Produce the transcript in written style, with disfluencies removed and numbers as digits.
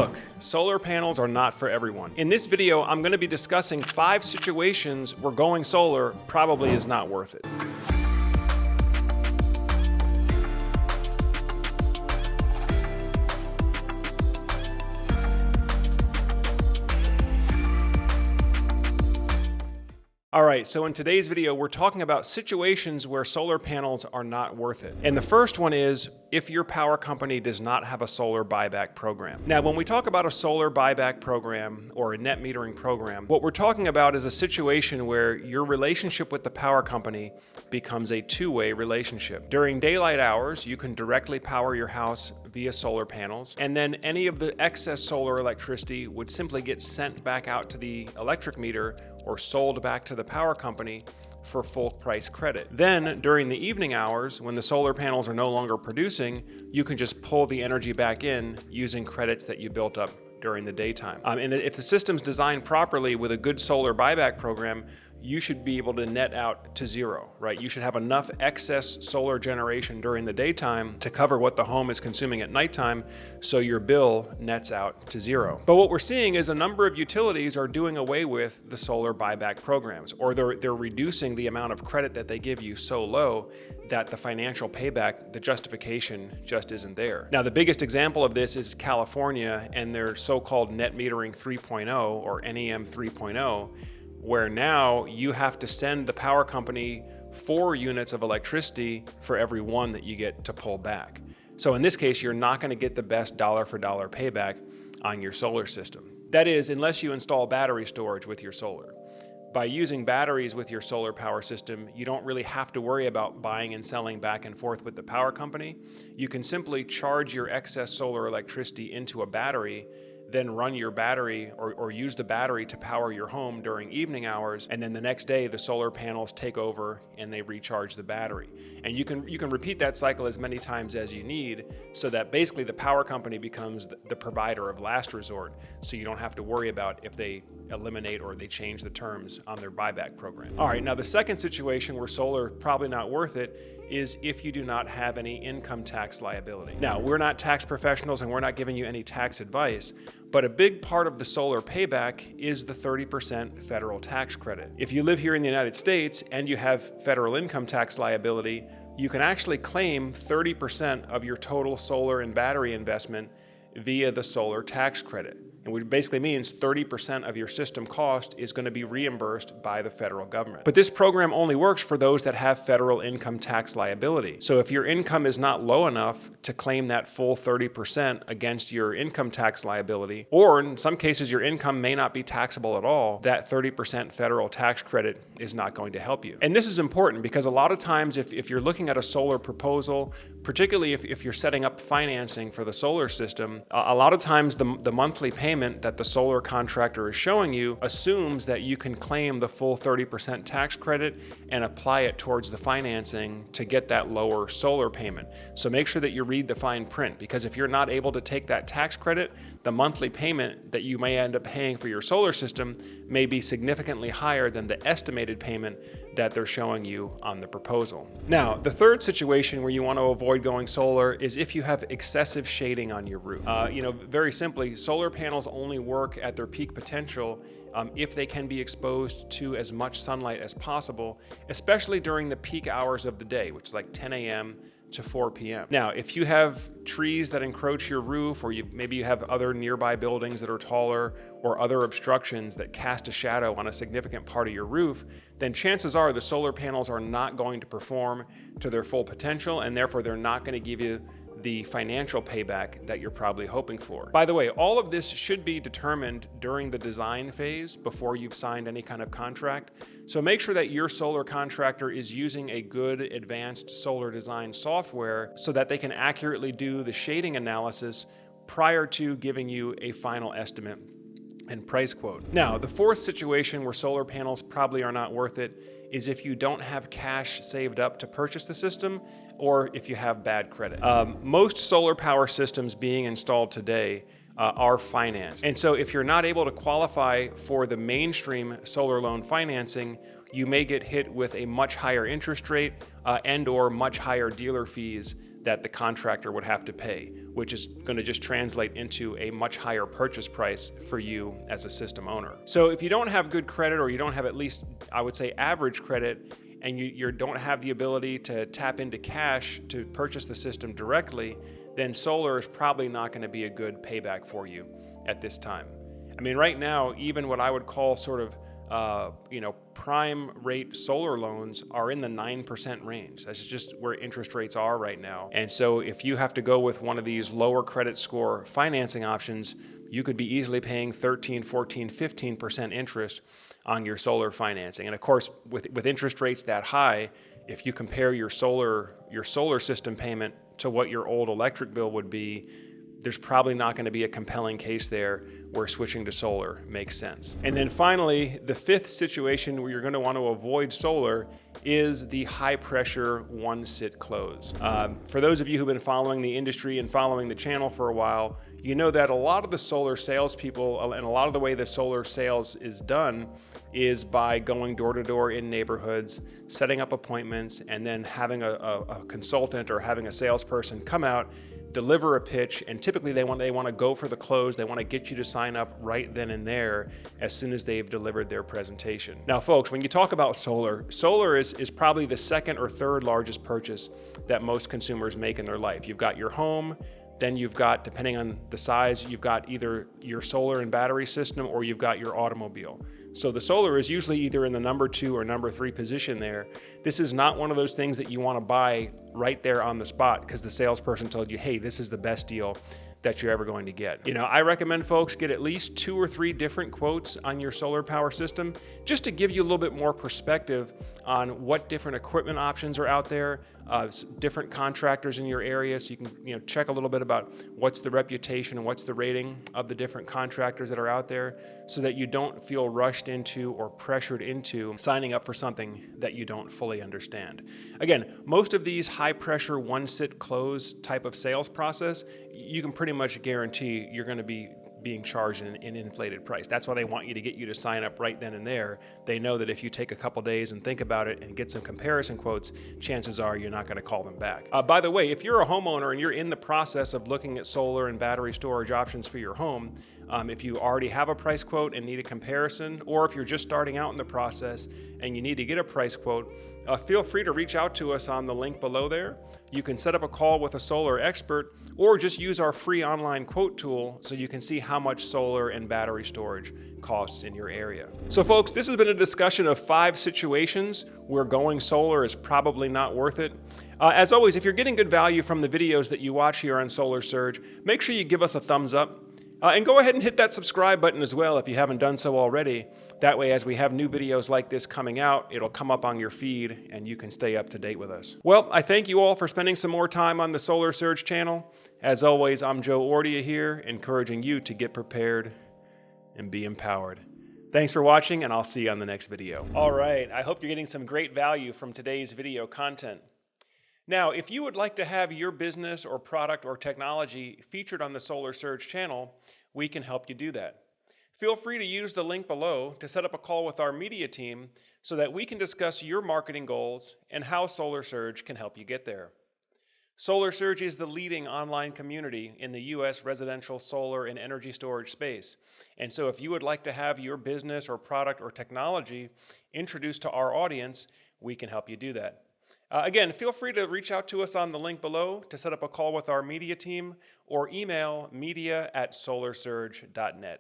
Look, solar panels are not for everyone. In this video, I'm going to be discussing 5 situations where going solar probably is not worth it. All right, so in today's video, we're talking about situations where solar panels are not worth it. And the first one is if your power company does not have a solar buyback program. Now, when we talk about a solar buyback program or a net metering program, what we're talking about is a situation where your relationship with the power company becomes a two-way relationship. During daylight hours, you can directly power your house via solar panels, and then any of the excess solar electricity would simply get sent back out to the electric meter or sold back to the power company for full price credit. Then during the evening hours, when the solar panels are no longer producing, you can just pull the energy back in using credits that you built up during the daytime. And if the system's designed properly with a good solar buyback program, you should be able to net out to zero, right? You should have enough excess solar generation during the daytime to cover what the home is consuming at nighttime, so your bill nets out to zero. But what we're seeing is a number of utilities are doing away with the solar buyback programs, or they're reducing the amount of credit that they give you so low that the financial payback, the justification just isn't there. Now, the biggest example of this is California and their so-called net metering 3.0 or NEM 3.0, where now you have to send the power company 4 units of electricity for every 1 that you get to pull back. So in this case, you're not going to get the best dollar for dollar payback on your solar system. That is, unless you install battery storage with your solar. By using batteries with your solar power system, you don't really have to worry about buying and selling back and forth with the power company. You can simply charge your excess solar electricity into a battery, then run your battery or use the battery to power your home during evening hours, and then the next day the solar panels take over and they recharge the battery. And you can repeat that cycle as many times as you need, so that basically the power company becomes the provider of last resort, so you don't have to worry about if they eliminate or they change the terms on their buyback program. All right, now the second situation where solar probably not worth it is if you do not have any income tax liability. Now, we're not tax professionals and we're not giving you any tax advice, but a big part of the solar payback is the 30% federal tax credit. If you live here in the United States and you have federal income tax liability, you can actually claim 30% of your total solar and battery investment via the solar tax credit. And which basically means 30% of your system cost is going to be reimbursed by the federal government. But this program only works for those that have federal income tax liability. So if your income is not low enough to claim that full 30% against your income tax liability, or in some cases your income may not be taxable at all, that 30% federal tax credit is not going to help you. And this is important because a lot of times if you're looking at a solar proposal, particularly if you're setting up financing for the solar system, a lot of times the monthly payment that the solar contractor is showing you assumes that you can claim the full 30% tax credit and apply it towards the financing to get that lower solar payment. So make sure that you read the fine print, because if you're not able to take that tax credit, the monthly payment that you may end up paying for your solar system may be significantly higher than the estimated payment that they're showing you on the proposal. Now, the third situation where you want to avoid going solar is if you have excessive shading on your roof. Very simply, solar panels only work at their peak potential if they can be exposed to as much sunlight as possible, especially during the peak hours of the day, which is like 10 a.m. to 4 p.m. Now, if you have trees that encroach your roof, or maybe you have other nearby buildings that are taller, or other obstructions that cast a shadow on a significant part of your roof, then chances are the solar panels are not going to perform to their full potential, and therefore they're not going to give you the financial payback that you're probably hoping for. By the way, all of this should be determined during the design phase before you've signed any kind of contract. So make sure that your solar contractor is using a good advanced solar design software so that they can accurately do the shading analysis prior to giving you a final estimate and price quote. Now, the fourth situation where solar panels probably are not worth it is if you don't have cash saved up to purchase the system, or if you have bad credit. Most solar power systems being installed today are financed. And so if you're not able to qualify for the mainstream solar loan financing, you may get hit with a much higher interest rate and or much higher dealer fees that the contractor would have to pay, which is going to just translate into a much higher purchase price for you as a system owner. So if you don't have good credit, or you don't have at least, I would say, average credit, and you don't have the ability to tap into cash to purchase the system directly, then solar is probably not going to be a good payback for you at this time. I mean, right now, even what I would call sort of prime rate solar loans are in the 9% range. That's just where interest rates are right now. And so if you have to go with one of these lower credit score financing options, you could be easily paying 13, 14, 15% interest on your solar financing. And of course, with interest rates that high, if you compare your solar system payment to what your old electric bill would be, there's probably not going to be a compelling case there where switching to solar makes sense. And then finally, the fifth situation where you're going to want to avoid solar is the high pressure one sit close. For those of you who've been following the industry and following the channel for a while, you know that a lot of the solar salespeople and a lot of the way the solar sales is done is by going door to door in neighborhoods, setting up appointments, and then having a consultant or having a salesperson come out, deliver a pitch, and typically they want to go for the close. They want to get you to sign up right then and there as soon as they've delivered their presentation. Now, folks, when you talk about solar is probably the second or third largest purchase that most consumers make in their life. You've got your home, then you've got, depending on the size, you've got either your solar and battery system or you've got your automobile. So the solar is usually either in the number 2 or number 3 position there. This is not one of those things that you want to buy right there on the spot because the salesperson told you, hey, this is the best deal that you're ever going to get. You know, I recommend folks get at least 2 or 3 different quotes on your solar power system just to give you a little bit more perspective on what different equipment options are out there, different contractors in your area, so you can check a little bit about what's the reputation and what's the rating of the different contractors that are out there, so that you don't feel rushed into or pressured into signing up for something that you don't fully understand. Again, most of these high pressure one sit close type of sales process, you can pretty much guarantee you're going to be being charged an inflated price. That's why they want you to get you to sign up right then and there. They know that if you take a couple days and think about it and get some comparison quotes, chances are you're not going to call them back. By the way, if you're a homeowner and you're in the process of looking at solar and battery storage options for your home, if you already have a price quote and need a comparison, or if you're just starting out in the process and you need to get a price quote, feel free to reach out to us on the link below there. You can set up a call with a solar expert, or just use our free online quote tool so you can see how much solar and battery storage costs in your area. So folks, this has been a discussion of 5 situations where going solar is probably not worth it. As always, if you're getting good value from the videos that you watch here on Solar Surge, make sure you give us a thumbs up. And go ahead and hit that subscribe button as well if you haven't done so already. That way, as we have new videos like this coming out, it'll come up on your feed and you can stay up to date with us. Well, I thank you all for spending some more time on the Solar Surge channel. As always, I'm Joe Ordia here, encouraging you to get prepared and be empowered. Thanks for watching, and I'll see you on the next video. All right, I hope you're getting some great value from today's video content. Now, if you would like to have your business or product or technology featured on the Solar Surge channel, we can help you do that. Feel free to use the link below to set up a call with our media team so that we can discuss your marketing goals and how Solar Surge can help you get there. Solar Surge is the leading online community in the U.S. residential solar and energy storage space. And so if you would like to have your business or product or technology introduced to our audience, we can help you do that. Again, feel free to reach out to us on the link below to set up a call with our media team, or email media@solarsurge.net.